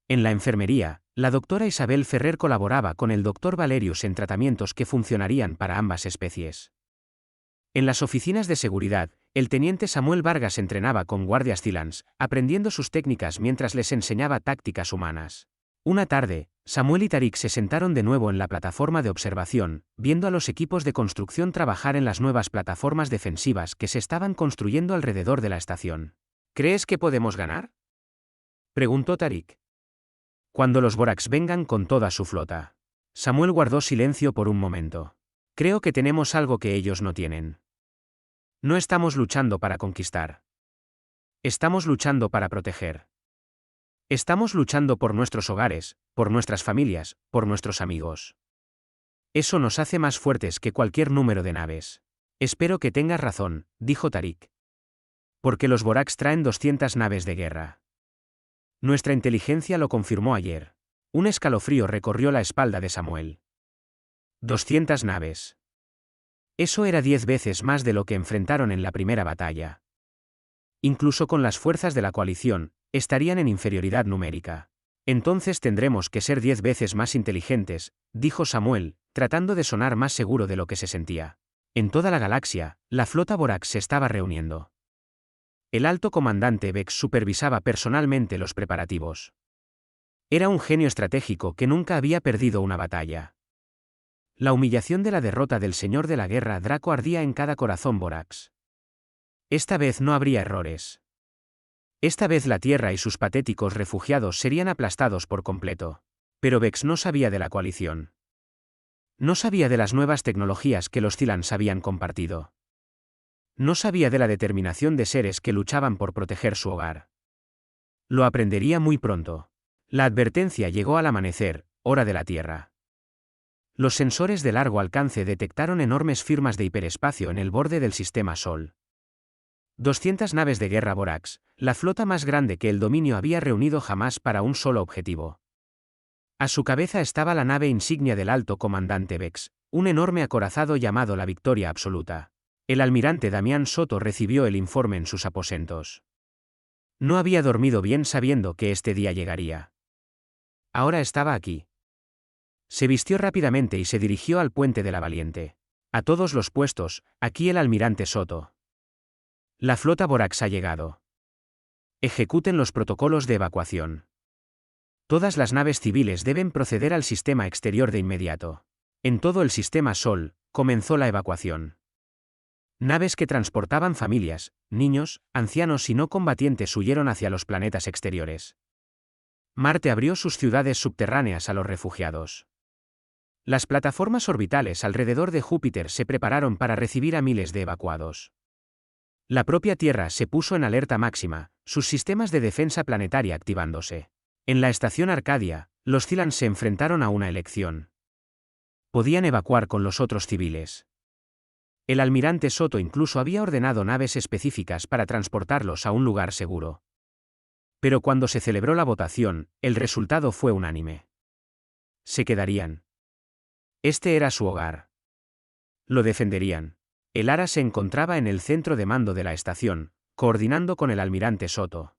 En la enfermería, la doctora Isabel Ferrer colaboraba con el doctor Valerius en tratamientos que funcionarían para ambas especies. En las oficinas de seguridad, el teniente Samuel Vargas entrenaba con guardias Cylons, aprendiendo sus técnicas mientras les enseñaba tácticas humanas. Una tarde, Samuel y Tarik se sentaron de nuevo en la plataforma de observación, viendo a los equipos de construcción trabajar en las nuevas plataformas defensivas que se estaban construyendo alrededor de la estación. ¿Crees que podemos ganar?, preguntó Tarik. Cuando los Vorax vengan con toda su flota. Samuel guardó silencio por un momento. Creo que tenemos algo que ellos no tienen. No estamos luchando para conquistar. Estamos luchando para proteger. Estamos luchando por nuestros hogares, por nuestras familias, por nuestros amigos. Eso nos hace más fuertes que cualquier número de naves. Espero que tengas razón, dijo Tarik. Porque los Vorax traen 200 naves de guerra. Nuestra inteligencia lo confirmó ayer. Un escalofrío recorrió la espalda de Samuel. 200 naves. Eso era 10 veces más de lo que enfrentaron en la primera batalla. Incluso con las fuerzas de la coalición, estarían en inferioridad numérica. Entonces tendremos que ser 10 veces más inteligentes, dijo Samuel, tratando de sonar más seguro de lo que se sentía. En toda la galaxia, la flota Vorax se estaba reuniendo. El alto comandante Vex supervisaba personalmente los preparativos. Era un genio estratégico que nunca había perdido una batalla. La humillación de la derrota del señor de la guerra Draco ardía en cada corazón Vorax. Esta vez no habría errores. Esta vez la Tierra y sus patéticos refugiados serían aplastados por completo. Pero Vex no sabía de la coalición. No sabía de las nuevas tecnologías que los Cylans habían compartido. No sabía de la determinación de seres que luchaban por proteger su hogar. Lo aprendería muy pronto. La advertencia llegó al amanecer, hora de la Tierra. Los sensores de largo alcance detectaron enormes firmas de hiperespacio en el borde del sistema Sol. 200 naves de guerra Vorax, la flota más grande que el dominio había reunido jamás para un solo objetivo. A su cabeza estaba la nave insignia del alto comandante Vex, un enorme acorazado llamado la Victoria Absoluta. El almirante Damián Soto recibió el informe en sus aposentos. No había dormido bien sabiendo que este día llegaría. Ahora estaba aquí. Se vistió rápidamente y se dirigió al puente de la Valiente. A todos los puestos, aquí el almirante Soto. La flota Vorax ha llegado. Ejecuten los protocolos de evacuación. Todas las naves civiles deben proceder al sistema exterior de inmediato. En todo el sistema Sol, comenzó la evacuación. Naves que transportaban familias, niños, ancianos y no combatientes huyeron hacia los planetas exteriores. Marte abrió sus ciudades subterráneas a los refugiados. Las plataformas orbitales alrededor de Júpiter se prepararon para recibir a miles de evacuados. La propia Tierra se puso en alerta máxima, sus sistemas de defensa planetaria activándose. En la estación Arcadia, los Cylans se enfrentaron a una elección. Podían evacuar con los otros civiles. El almirante Soto incluso había ordenado naves específicas para transportarlos a un lugar seguro. Pero cuando se celebró la votación, el resultado fue unánime. Se quedarían. Este era su hogar. Lo defenderían. El Ara se encontraba en el centro de mando de la estación, coordinando con el almirante Soto.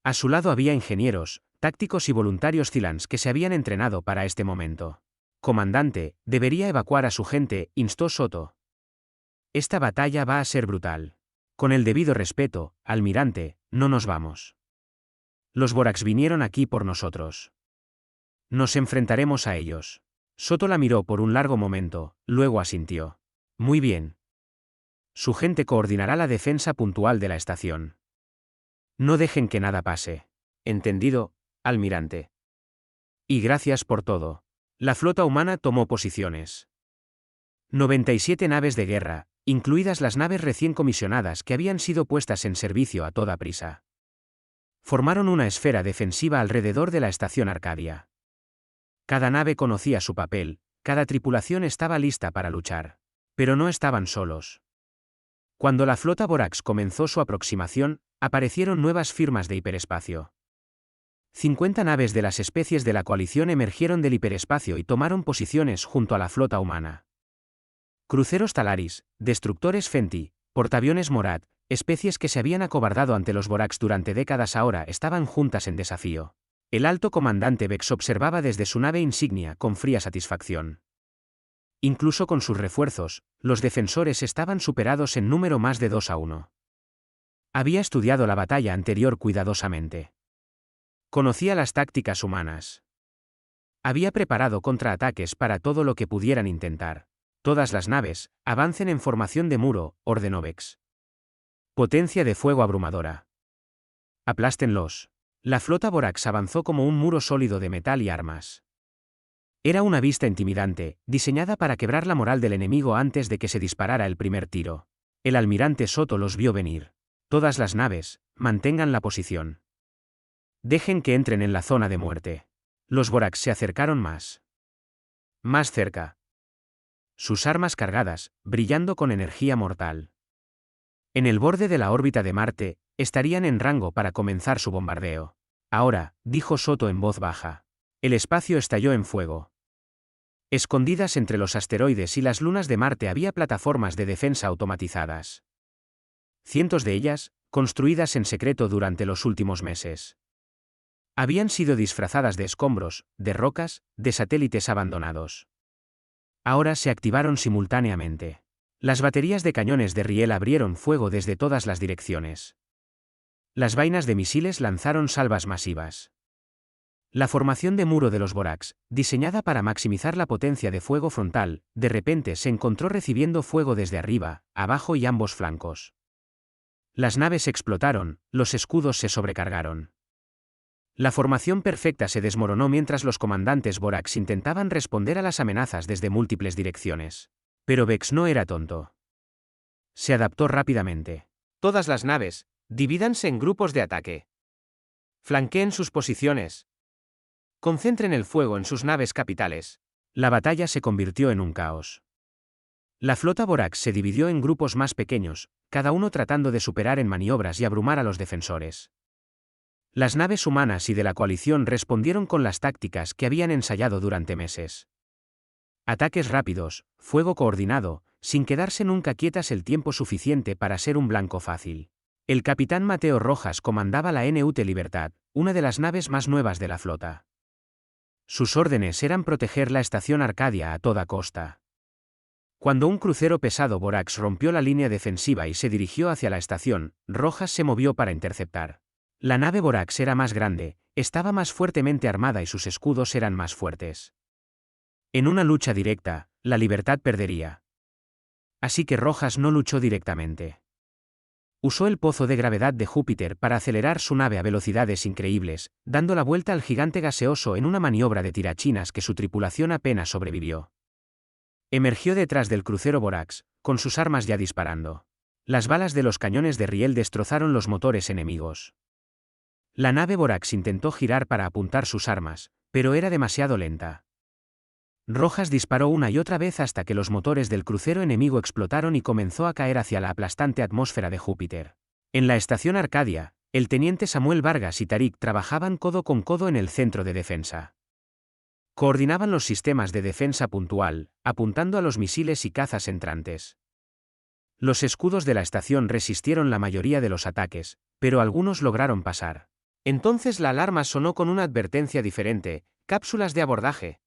A su lado había ingenieros, tácticos y voluntarios Cylans que se habían entrenado para este momento. Comandante, debería evacuar a su gente, instó Soto. Esta batalla va a ser brutal. Con el debido respeto, almirante, no nos vamos. Los Vorax vinieron aquí por nosotros. Nos enfrentaremos a ellos. Soto la miró por un largo momento, luego asintió. Muy bien. Su gente coordinará la defensa puntual de la estación. No dejen que nada pase. Entendido, almirante. Y gracias por todo. La flota humana tomó posiciones. 97 naves de guerra, incluidas las naves recién comisionadas que habían sido puestas en servicio a toda prisa. Formaron una esfera defensiva alrededor de la estación Arcadia. Cada nave conocía su papel, cada tripulación estaba lista para luchar. Pero no estaban solos. Cuando la flota Vorax comenzó su aproximación, aparecieron nuevas firmas de hiperespacio. 50 naves de las especies de la coalición emergieron del hiperespacio y tomaron posiciones junto a la flota humana. Cruceros Talaris, destructores Fenty, portaaviones Morad, especies que se habían acobardado ante los Vorax durante décadas ahora estaban juntas en desafío. El alto comandante Vex observaba desde su nave insignia con fría satisfacción. Incluso con sus refuerzos, los defensores estaban superados en número más de 2-1. Había estudiado la batalla anterior cuidadosamente. Conocía las tácticas humanas. Había preparado contraataques para todo lo que pudieran intentar. Todas las naves, avancen en formación de muro, ordenó Vex. Potencia de fuego abrumadora. Aplástenlos. La flota Vorax avanzó como un muro sólido de metal y armas. Era una vista intimidante, diseñada para quebrar la moral del enemigo antes de que se disparara el primer tiro. El almirante Soto los vio venir. Todas las naves, mantengan la posición. Dejen que entren en la zona de muerte. Los Vorax se acercaron más. Más cerca. Sus armas cargadas, brillando con energía mortal. En el borde de la órbita de Marte, estarían en rango para comenzar su bombardeo. Ahora, dijo Soto en voz baja. El espacio estalló en fuego. Escondidas entre los asteroides y las lunas de Marte había plataformas de defensa automatizadas. Cientos de ellas, construidas en secreto durante los últimos meses. Habían sido disfrazadas de escombros, de rocas, de satélites abandonados. Ahora se activaron simultáneamente. Las baterías de cañones de riel abrieron fuego desde todas las direcciones. Las vainas de misiles lanzaron salvas masivas. La formación de muro de los Borax, diseñada para maximizar la potencia de fuego frontal, de repente se encontró recibiendo fuego desde arriba, abajo y ambos flancos. Las naves explotaron, los escudos se sobrecargaron. La formación perfecta se desmoronó mientras los comandantes Borax intentaban responder a las amenazas desde múltiples direcciones. Pero Vex no era tonto. Se adaptó rápidamente. Todas las naves, divídanse en grupos de ataque. Flanqueen sus posiciones. Concentren el fuego en sus naves capitales. La batalla se convirtió en un caos. La flota Borax se dividió en grupos más pequeños, cada uno tratando de superar en maniobras y abrumar a los defensores. Las naves humanas y de la coalición respondieron con las tácticas que habían ensayado durante meses. Ataques rápidos, fuego coordinado, sin quedarse nunca quietas el tiempo suficiente para ser un blanco fácil. El capitán Mateo Rojas comandaba la NUT Libertad, una de las naves más nuevas de la flota. Sus órdenes eran proteger la estación Arcadia a toda costa. Cuando un crucero pesado Borax rompió la línea defensiva y se dirigió hacia la estación, Rojas se movió para interceptar. La nave Borax era más grande, estaba más fuertemente armada y sus escudos eran más fuertes. En una lucha directa, la Libertad perdería. Así que Rojas no luchó directamente. Usó el pozo de gravedad de Júpiter para acelerar su nave a velocidades increíbles, dando la vuelta al gigante gaseoso en una maniobra de tirachinas que su tripulación apenas sobrevivió. Emergió detrás del crucero Borax, con sus armas ya disparando. Las balas de los cañones de riel destrozaron los motores enemigos. La nave Borax intentó girar para apuntar sus armas, pero era demasiado lenta. Rojas disparó una y otra vez hasta que los motores del crucero enemigo explotaron y comenzó a caer hacia la aplastante atmósfera de Júpiter. En la estación Arcadia, el teniente Samuel Vargas y Tarik trabajaban codo con codo en el centro de defensa. Coordinaban los sistemas de defensa puntual, apuntando a los misiles y cazas entrantes. Los escudos de la estación resistieron la mayoría de los ataques, pero algunos lograron pasar. Entonces la alarma sonó con una advertencia diferente: cápsulas de abordaje.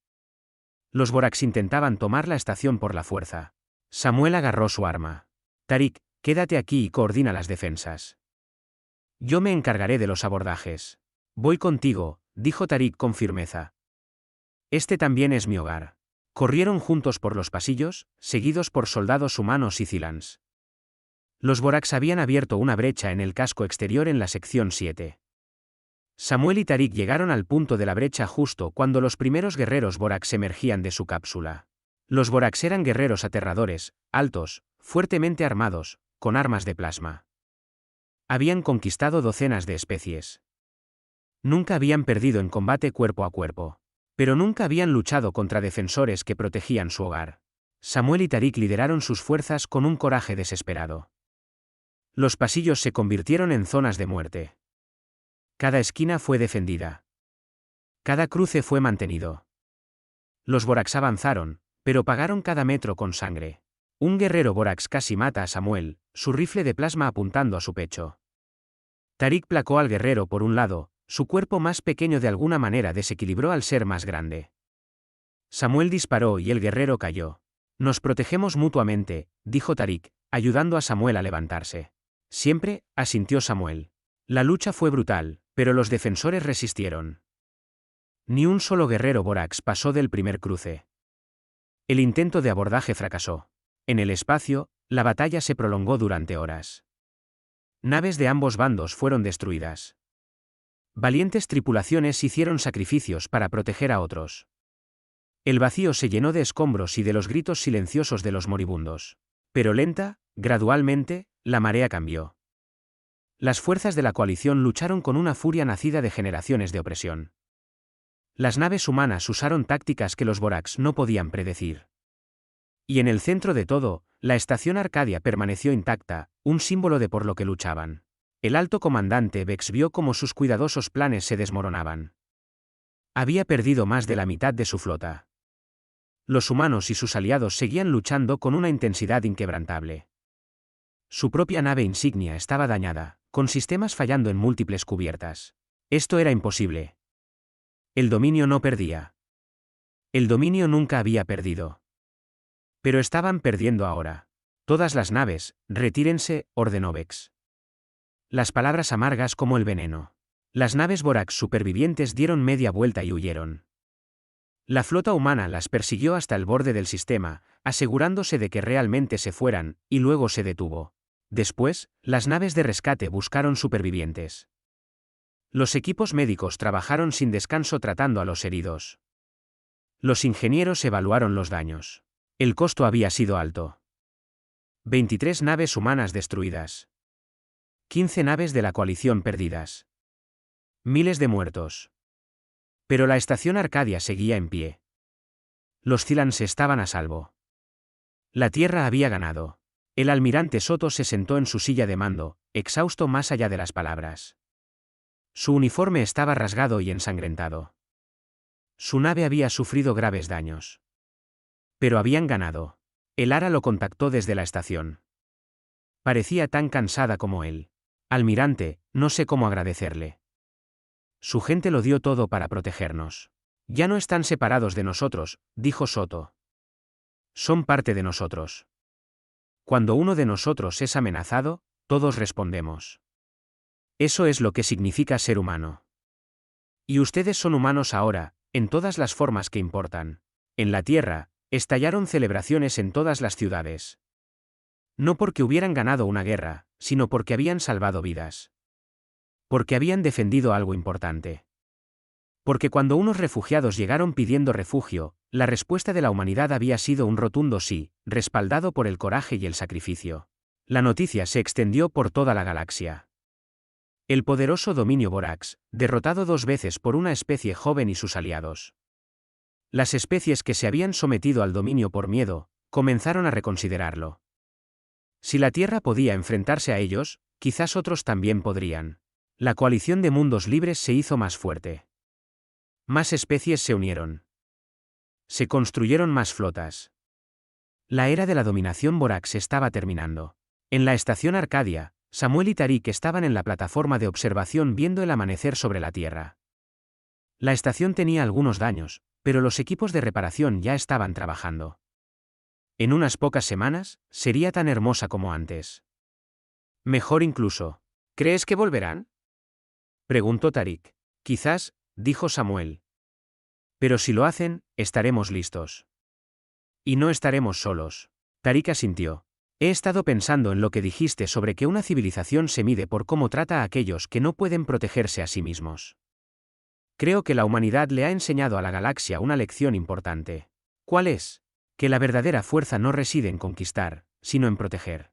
Los Borax intentaban tomar la estación por la fuerza. Samuel agarró su arma. Tarik, quédate aquí y coordina las defensas. Yo me encargaré de los abordajes. Voy contigo, dijo Tarik con firmeza. Este también es mi hogar. Corrieron juntos por los pasillos, seguidos por soldados humanos y Cylans. Los Borax habían abierto una brecha en el casco exterior en la sección 7. Samuel y Tarik llegaron al punto de la brecha justo cuando los primeros guerreros Borax emergían de su cápsula. Los Borax eran guerreros aterradores, altos, fuertemente armados, con armas de plasma. Habían conquistado docenas de especies. Nunca habían perdido en combate cuerpo a cuerpo. Pero nunca habían luchado contra defensores que protegían su hogar. Samuel y Tarik lideraron sus fuerzas con un coraje desesperado. Los pasillos se convirtieron en zonas de muerte. Cada esquina fue defendida. Cada cruce fue mantenido. Los Borax avanzaron, pero pagaron cada metro con sangre. Un guerrero Borax casi mata a Samuel, su rifle de plasma apuntando a su pecho. Tarik placó al guerrero por un lado, su cuerpo más pequeño de alguna manera desequilibró al ser más grande. Samuel disparó y el guerrero cayó. Nos protegemos mutuamente, dijo Tarik, ayudando a Samuel a levantarse. Siempre, asintió Samuel. La lucha fue brutal, pero los defensores resistieron. Ni un solo guerrero Borax pasó del primer cruce. El intento de abordaje fracasó. En el espacio, la batalla se prolongó durante horas. Naves de ambos bandos fueron destruidas. Valientes tripulaciones hicieron sacrificios para proteger a otros. El vacío se llenó de escombros y de los gritos silenciosos de los moribundos. Pero lenta, gradualmente, la marea cambió. Las fuerzas de la coalición lucharon con una furia nacida de generaciones de opresión. Las naves humanas usaron tácticas que los Borax no podían predecir. Y en el centro de todo, la estación Arcadia permaneció intacta, un símbolo de por lo que luchaban. El alto comandante Vex vio cómo sus cuidadosos planes se desmoronaban. Había perdido más de la mitad de su flota. Los humanos y sus aliados seguían luchando con una intensidad inquebrantable. Su propia nave insignia estaba dañada, con sistemas fallando en múltiples cubiertas. Esto era imposible. El dominio no perdía. El dominio nunca había perdido. Pero estaban perdiendo ahora. Todas las naves, retírense, ordenó Vex. Las palabras amargas como el veneno. Las naves Vorax supervivientes dieron media vuelta y huyeron. La flota humana las persiguió hasta el borde del sistema, asegurándose de que realmente se fueran, y luego se detuvo. Después, las naves de rescate buscaron supervivientes. Los equipos médicos trabajaron sin descanso tratando a los heridos. Los ingenieros evaluaron los daños. El costo había sido alto. 23 naves humanas destruidas. 15 naves de la coalición perdidas. Miles de muertos. Pero la estación Arcadia seguía en pie. Los Cylans estaban a salvo. La Tierra había ganado. El almirante Soto se sentó en su silla de mando, exhausto más allá de las palabras. Su uniforme estaba rasgado y ensangrentado. Su nave había sufrido graves daños. Pero habían ganado. El Ara lo contactó desde la estación. Parecía tan cansada como él. Almirante, no sé cómo agradecerle. Su gente lo dio todo para protegernos. Ya no están separados de nosotros, dijo Soto. Son parte de nosotros. Cuando uno de nosotros es amenazado, todos respondemos. Eso es lo que significa ser humano. Y ustedes son humanos ahora, en todas las formas que importan. En la Tierra, estallaron celebraciones en todas las ciudades. No porque hubieran ganado una guerra, sino porque habían salvado vidas. Porque habían defendido algo importante. Porque cuando unos refugiados llegaron pidiendo refugio, la respuesta de la humanidad había sido un rotundo sí, respaldado por el coraje y el sacrificio. La noticia se extendió por toda la galaxia. El poderoso dominio Vorax, derrotado 2 veces por una especie joven y sus aliados. Las especies que se habían sometido al dominio por miedo, comenzaron a reconsiderarlo. Si la Tierra podía enfrentarse a ellos, quizás otros también podrían. La coalición de mundos libres se hizo más fuerte. Más especies se unieron. Se construyeron más flotas. La era de la dominación Vorax estaba terminando. En la estación Arcadia, Samuel y Tarik estaban en la plataforma de observación viendo el amanecer sobre la Tierra. La estación tenía algunos daños, pero los equipos de reparación ya estaban trabajando. En unas pocas semanas, sería tan hermosa como antes. Mejor incluso. ¿Crees que volverán?, preguntó Tarik. Quizás, dijo Samuel. Pero si lo hacen, estaremos listos. Y no estaremos solos. Tarik asintió. He estado pensando en lo que dijiste sobre que una civilización se mide por cómo trata a aquellos que no pueden protegerse a sí mismos. Creo que la humanidad le ha enseñado a la galaxia una lección importante. ¿Cuál es? Que la verdadera fuerza no reside en conquistar, sino en proteger.